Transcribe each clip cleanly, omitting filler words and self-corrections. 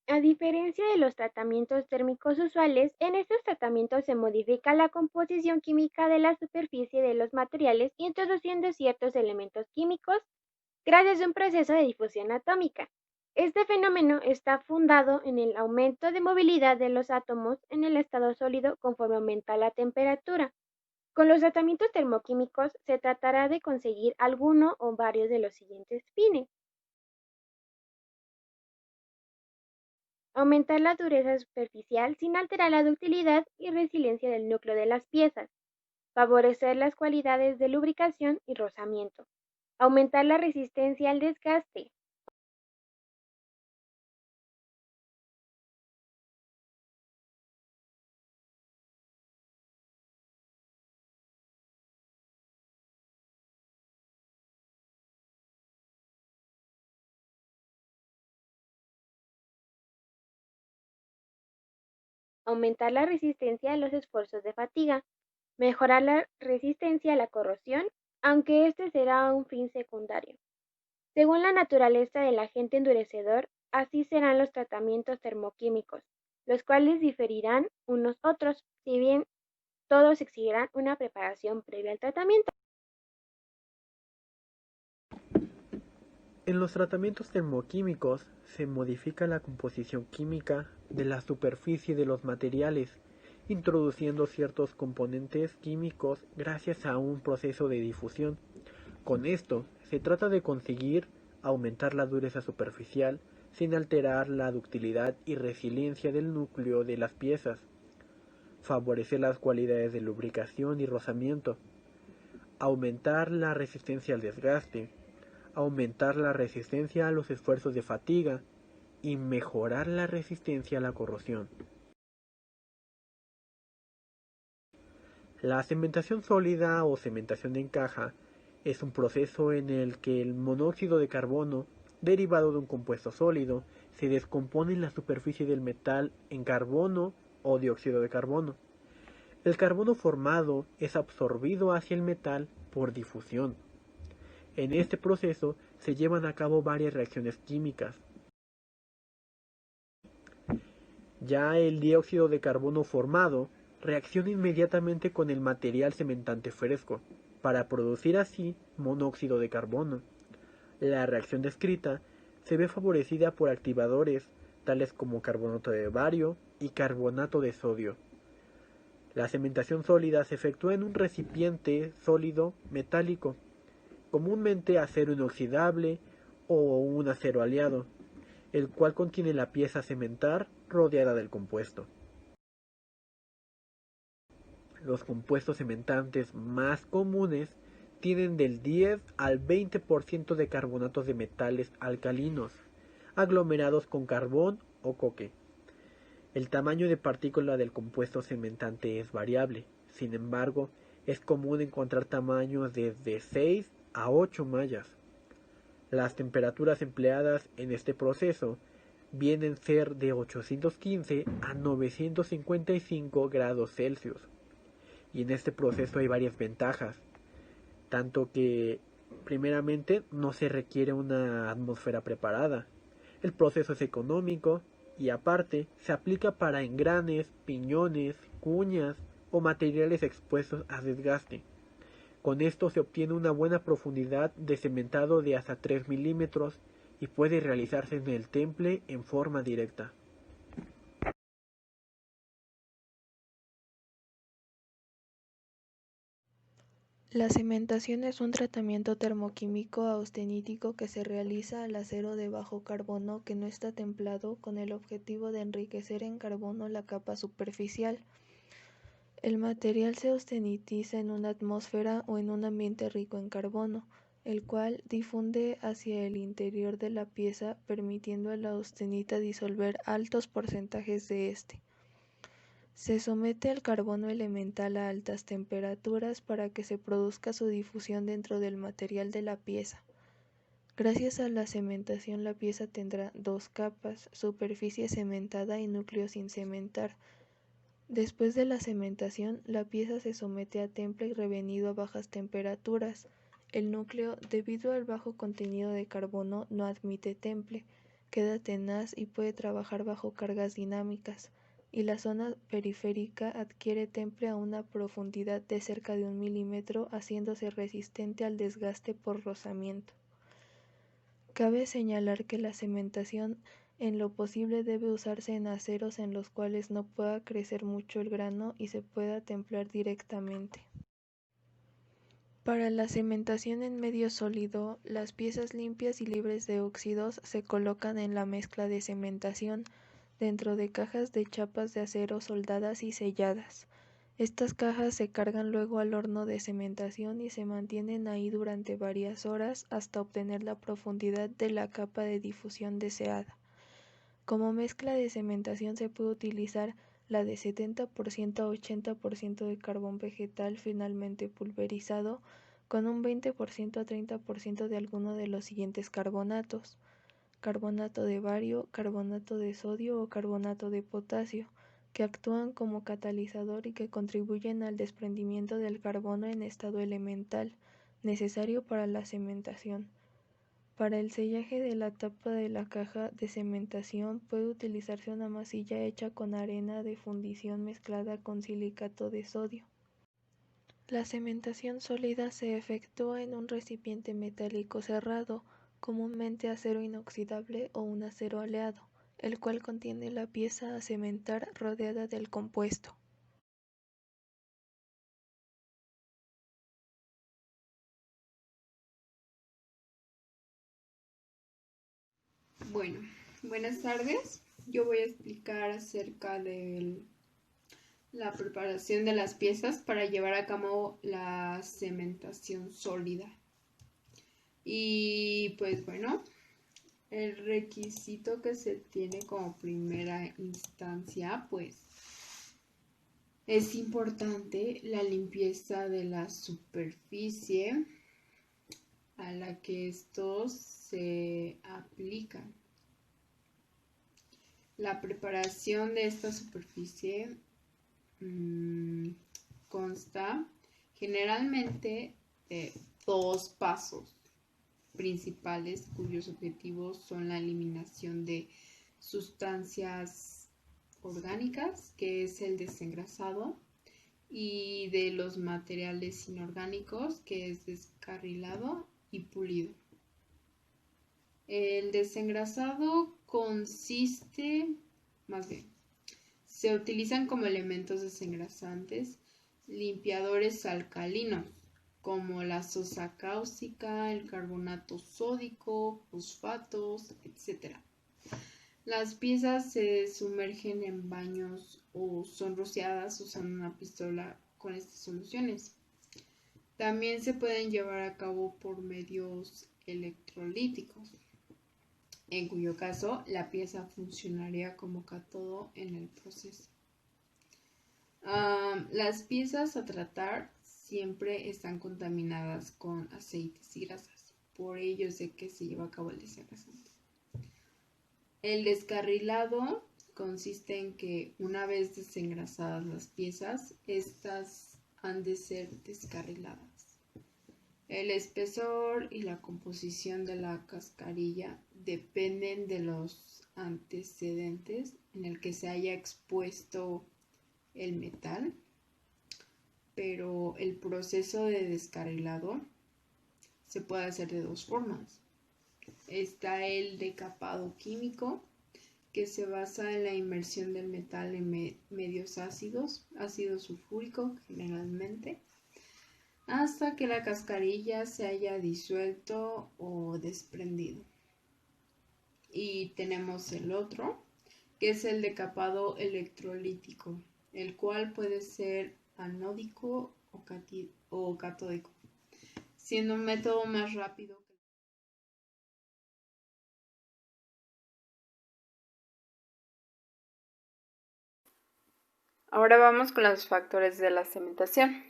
A diferencia de los tratamientos térmicos usuales, en estos tratamientos se modifica la composición química de la superficie de los materiales introduciendo ciertos elementos químicos gracias a un proceso de difusión atómica. Este fenómeno está fundado en el aumento de movilidad de los átomos en el estado sólido conforme aumenta la temperatura. Con los tratamientos termoquímicos se tratará de conseguir alguno o varios de los siguientes fines. Aumentar la dureza superficial sin alterar la ductilidad y resiliencia del núcleo de las piezas. Favorecer las cualidades de lubricación y rozamiento. Aumentar la resistencia al desgaste. Aumentar la resistencia a los esfuerzos de fatiga. Mejorar la resistencia a la corrosión, aunque este será un fin secundario. Según la naturaleza del agente endurecedor, así serán los tratamientos termoquímicos, los cuales diferirán unos otros, si bien todos exigirán una preparación previa al tratamiento. En los tratamientos termoquímicos se modifica la composición química de la superficie de los materiales, introduciendo ciertos componentes químicos gracias a un proceso de difusión. Con esto, se trata de conseguir aumentar la dureza superficial sin alterar la ductilidad y resiliencia del núcleo de las piezas, favorecer las cualidades de lubricación y rozamiento, aumentar la resistencia al desgaste, aumentar la resistencia a los esfuerzos de fatiga y mejorar la resistencia a la corrosión. La cementación sólida o cementación en caja es un proceso en el que el monóxido de carbono, derivado de un compuesto sólido, se descompone en la superficie del metal en carbono o dióxido de carbono. El carbono formado es absorbido hacia el metal por difusión. En este proceso se llevan a cabo varias reacciones químicas. Ya el dióxido de carbono formado reacciona inmediatamente con el material cementante fresco, para producir así monóxido de carbono. La reacción descrita se ve favorecida por activadores tales como carbonato de bario y carbonato de sodio. La cementación sólida se efectúa en un recipiente sólido metálico, comúnmente acero inoxidable o un acero aliado, el cual contiene la pieza a cementar rodeada del compuesto. Los compuestos cementantes más comunes tienen del 10 al 20% de carbonatos de metales alcalinos, aglomerados con carbón o coque. El tamaño de partícula del compuesto cementante es variable, sin embargo, es común encontrar tamaños desde 6 a 8 mallas. Las temperaturas empleadas en este proceso vienen a ser de 815 a 955 grados Celsius. Y en este proceso hay varias ventajas, tanto que primeramente no se requiere una atmósfera preparada. El proceso es económico y aparte se aplica para engranes, piñones, cuñas o materiales expuestos a desgaste. Con esto se obtiene una buena profundidad de cementado de hasta 3 milímetros y puede realizarse en el temple en forma directa. La cementación es un tratamiento termoquímico austenítico que se realiza al acero de bajo carbono que no está templado con el objetivo de enriquecer en carbono la capa superficial. El material se austenitiza en una atmósfera o en un ambiente rico en carbono, el cual difunde hacia el interior de la pieza permitiendo a la austenita disolver altos porcentajes de este. Se somete al carbono elemental a altas temperaturas para que se produzca su difusión dentro del material de la pieza. Gracias a la cementación la pieza tendrá dos capas, superficie cementada y núcleo sin cementar. Después de la cementación, la pieza se somete a temple y revenido a bajas temperaturas. El núcleo, debido al bajo contenido de carbono, no admite temple, queda tenaz y puede trabajar bajo cargas dinámicas, y la zona periférica adquiere temple a una profundidad de cerca de 1 milímetro, haciéndose resistente al desgaste por rozamiento. Cabe señalar que la cementación en lo posible debe usarse en aceros en los cuales no pueda crecer mucho el grano y se pueda templar directamente. Para la cementación en medio sólido, las piezas limpias y libres de óxidos se colocan en la mezcla de cementación, dentro de cajas de chapas de acero soldadas y selladas. Estas cajas se cargan luego al horno de cementación y se mantienen ahí durante varias horas hasta obtener la profundidad de la capa de difusión deseada. Como mezcla de cementación se puede utilizar la de 70% a 80% de carbón vegetal finalmente pulverizado, con un 20% a 30% de alguno de los siguientes carbonatos: carbonato de bario, carbonato de sodio o carbonato de potasio, que actúan como catalizador y que contribuyen al desprendimiento del carbono en estado elemental, necesario para la cementación. Para el sellaje de la tapa de la caja de cementación puede utilizarse una masilla hecha con arena de fundición mezclada con silicato de sodio. La cementación sólida se efectúa en un recipiente metálico cerrado, comúnmente acero inoxidable o un acero aleado, el cual contiene la pieza a cementar rodeada del compuesto. Bueno, buenas tardes. Yo voy a explicar acerca de la preparación de las piezas para llevar a cabo la cementación sólida. Y pues bueno, el requisito que se tiene como primera instancia, pues es importante la limpieza de la superficie a la que estos se aplican. La preparación de esta superficie consta generalmente de 2 pasos principales cuyos objetivos son la eliminación de sustancias orgánicas, que es el desengrasado, y de los materiales inorgánicos, que es descarrilado y pulido. El desengrasado se utilizan como elementos desengrasantes limpiadores alcalinos, como la sosa cáustica, el carbonato sódico, fosfatos, etc. Las piezas se sumergen en baños o son rociadas usando una pistola con estas soluciones. También se pueden llevar a cabo por medios electrolíticos, en cuyo caso la pieza funcionaría como cátodo en el proceso. Las piezas a tratar siempre están contaminadas con aceites y grasas, por ello es de que se lleva a cabo el desengrasante. El descarrilado consiste en que una vez desengrasadas las piezas, estas han de ser descarriladas. El espesor y la composición de la cascarilla dependen de los antecedentes en el que se haya expuesto el metal, pero el proceso de descarrilado se puede hacer de 2 formas. Está el decapado químico, que se basa en la inmersión del metal en medios ácidos, ácido sulfúrico generalmente, hasta que la cascarilla se haya disuelto o desprendido. Y tenemos el otro, que es el decapado electrolítico, el cual puede ser anódico o catódico, siendo un método más rápido. Ahora vamos con los factores de la cementación.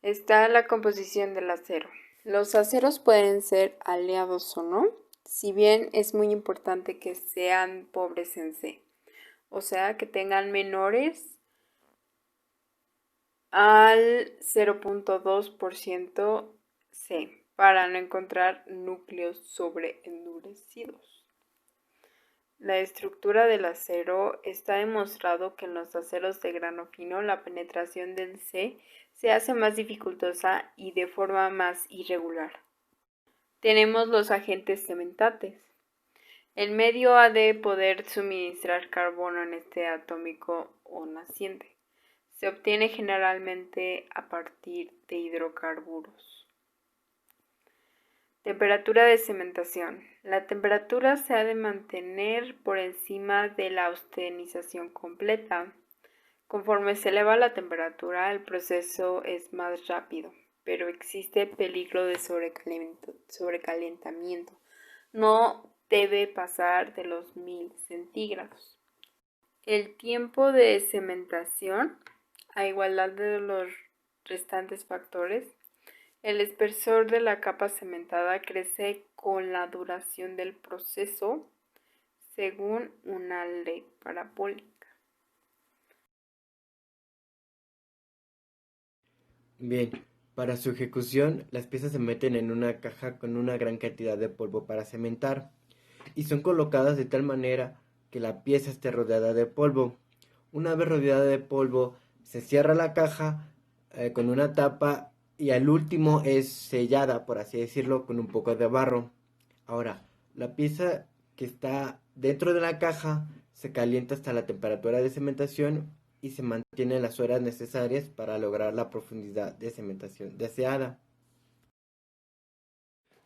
Está la composición del acero. Los aceros pueden ser aleados o no, si bien es muy importante que sean pobres en C, o sea que tengan menores al 0.2% C, para no encontrar núcleos sobreendurecidos. la estructura del acero. Está demostrado que en los aceros de grano fino la penetración del C se hace más dificultosa y de forma más irregular. Tenemos los agentes cementantes. El medio ha de poder suministrar carbono en este atómico o naciente. Se obtiene generalmente a partir de hidrocarburos. Temperatura de cementación. La temperatura se ha de mantener por encima de la austenización completa. Conforme se eleva la temperatura, el proceso es más rápido, pero existe peligro de sobrecalentamiento. No debe pasar de los 1000 centígrados. El tiempo de cementación, a igualdad de los restantes factores, el espesor de la capa cementada crece con la duración del proceso según una ley parabólica. Bien, para su ejecución, las piezas se meten en una caja con una gran cantidad de polvo para cementar y son colocadas de tal manera que la pieza esté rodeada de polvo. Una vez rodeada de polvo, se cierra la caja con una tapa y al último es sellada, por así decirlo, con un poco de barro. Ahora, la pieza que está dentro de la caja se calienta hasta la temperatura de cementación y se mantiene las horas necesarias para lograr la profundidad de cementación deseada.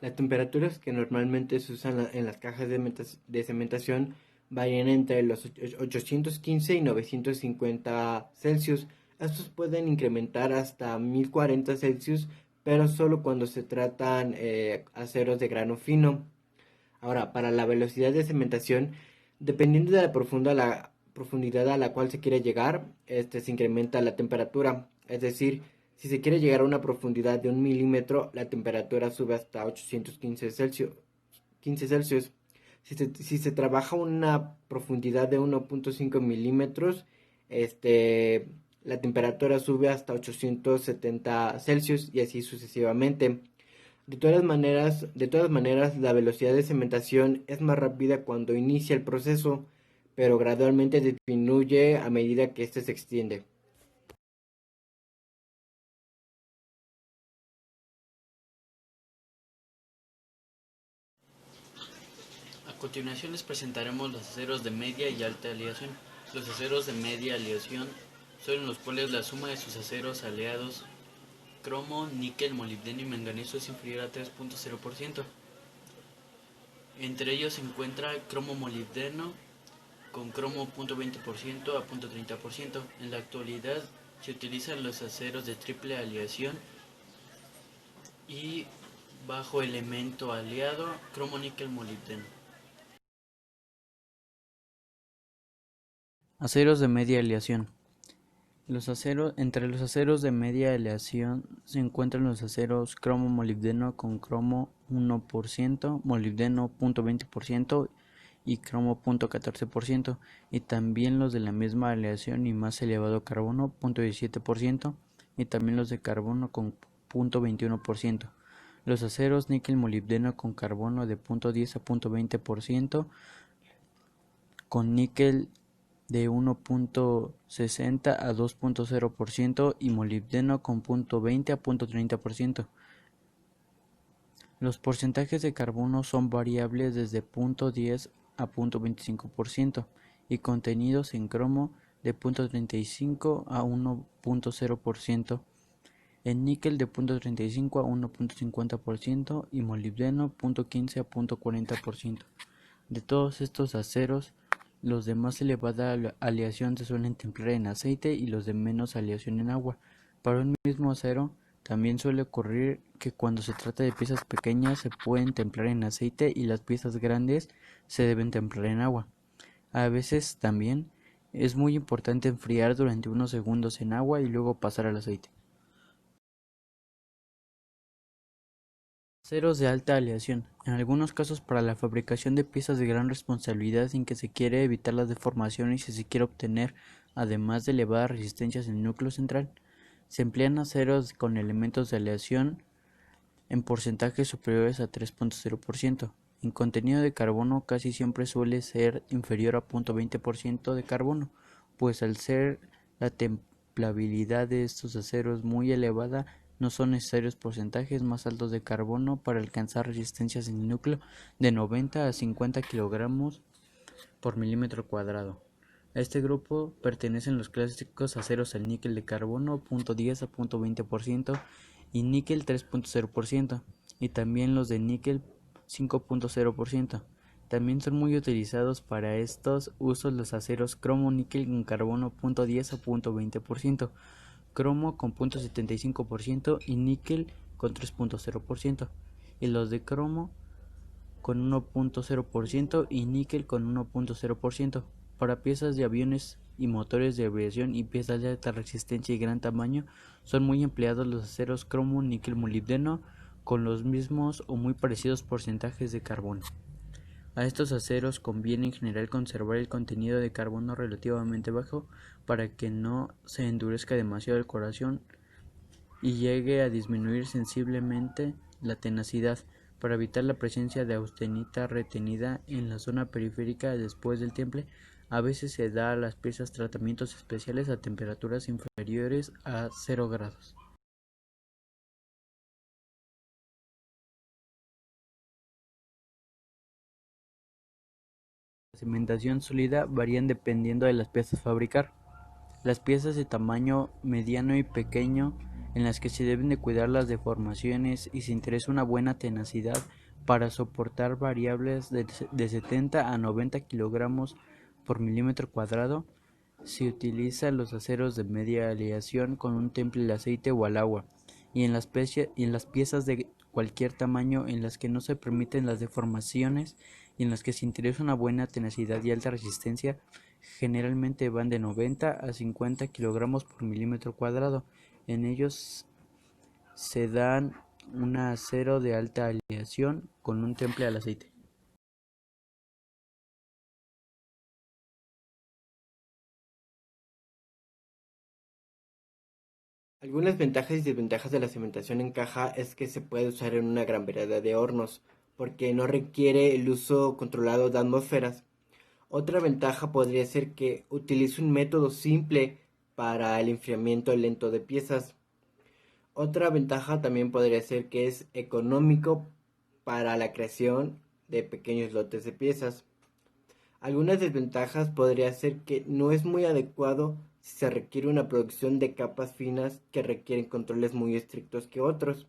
Las temperaturas que normalmente se usan en las cajas de cementación varían entre los 815 y 950 Celsius. Estos pueden incrementar hasta 1040 Celsius, pero solo cuando se tratan aceros de grano fino. Ahora, para la velocidad de cementación, dependiendo de la profundidad a la cual se quiere llegar, se incrementa la temperatura. Es decir, si se quiere llegar a una profundidad de 1 milímetro, la temperatura sube hasta 815 Celsius. Si se trabaja una profundidad de 1.5 milímetros, la temperatura sube hasta 870 Celsius y así sucesivamente. De todas maneras, la velocidad de cementación es más rápida cuando inicia el proceso, pero gradualmente disminuye a medida que éste se extiende. A continuación les presentaremos los aceros de media y alta aleación. Los aceros de media aleación son en los cuales la suma de sus aceros aleados cromo, níquel, molibdeno y manganeso es inferior a 3.0%. Entre ellos se encuentra cromo molibdeno con cromo 0.20% a 0.30%. En la actualidad se utilizan los aceros de triple aleación y bajo elemento aliado cromo, níquel, molibdeno. Aceros de media aleación. Entre los aceros de media aleación se encuentran los aceros cromo-molibdeno con cromo 1%, molibdeno 0.20% y cromo 0.14%, y también los de la misma aleación y más elevado carbono 0.17%, y también los de carbono con 0.21%. Los aceros níquel-molibdeno con carbono de 0.10 a 0.20%, con níquel de 1.60 a 2.0% y molibdeno con 0.20 a 0.30%. Los porcentajes de carbono son variables desde 0.10 a 0.25% y contenidos en cromo de 0.35 a 1.0%, en níquel de 0.35 a 1.50% y molibdeno 0.15 a 0.40%. De todos estos aceros, los de más elevada aleación se suelen templar en aceite y los de menos aleación en agua. Para un mismo acero, también suele ocurrir que cuando se trata de piezas pequeñas se pueden templar en aceite y las piezas grandes se deben templar en agua. A veces también es muy importante enfriar durante unos segundos en agua y luego pasar al aceite. Aceros de alta aleación. En algunos casos, para la fabricación de piezas de gran responsabilidad sin que se quiere evitar las deformaciones y se quiere obtener, además de elevadas resistencias en el núcleo central, se emplean aceros con elementos de aleación en porcentajes superiores a 3.0%. En contenido de carbono casi siempre suele ser inferior a 0.20% de carbono, pues al ser la templabilidad de estos aceros muy elevada, no son necesarios porcentajes más altos de carbono para alcanzar resistencias en el núcleo de 90 a 50 kilogramos por milímetro cuadrado. A este grupo pertenecen los clásicos aceros al níquel de carbono 0.10 a 0.20% y níquel 3.0%, y también los de níquel 5.0%. También son muy utilizados para estos usos los aceros cromo-níquel con carbono 0.10 a 0.20%, cromo con 0.75% y níquel con 3.0%, y los de cromo con 1.0% y níquel con 1.0%. Para piezas de aviones y motores de aviación y piezas de alta resistencia y gran tamaño son muy empleados los aceros cromo, níquel, molibdeno con los mismos o muy parecidos porcentajes de carbono. A estos aceros conviene en general conservar el contenido de carbono relativamente bajo para que no se endurezca demasiado el corazón y llegue a disminuir sensiblemente la tenacidad, para evitar la presencia de austenita retenida en la zona periférica después del temple. A veces se da a las piezas tratamientos especiales a temperaturas inferiores a 0 grados. La cimentación sólida varían dependiendo de las piezas a fabricar. Las piezas de tamaño mediano y pequeño, en las que se deben de cuidar las deformaciones y se interesa una buena tenacidad para soportar variables de 70 a 90 kilogramos por milímetro cuadrado, se utilizan los aceros de media aleación con un temple al aceite o al agua, y en las piezas de cualquier tamaño en las que no se permiten las deformaciones y en las que se interesa una buena tenacidad y alta resistencia, generalmente van de 90 a 50 kilogramos por milímetro cuadrado. En ellos se dan un acero de alta aleación con un temple al aceite. Algunas ventajas y desventajas de la cimentación en caja es que se puede usar en una gran variedad de hornos, porque no requiere el uso controlado de atmósferas. Otra ventaja podría ser que utilice un método simple para el enfriamiento lento de piezas. Otra ventaja también podría ser que es económico para la creación de pequeños lotes de piezas. Algunas desventajas podría ser que no es muy adecuado si se requiere una producción de capas finas que requieren controles muy estrictos que otros.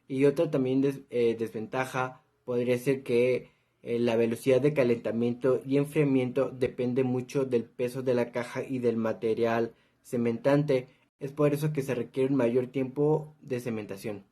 Y otra también desventaja podría ser que la velocidad de calentamiento y enfriamiento depende mucho del peso de la caja y del material cementante. Es por eso que se requiere un mayor tiempo de cementación.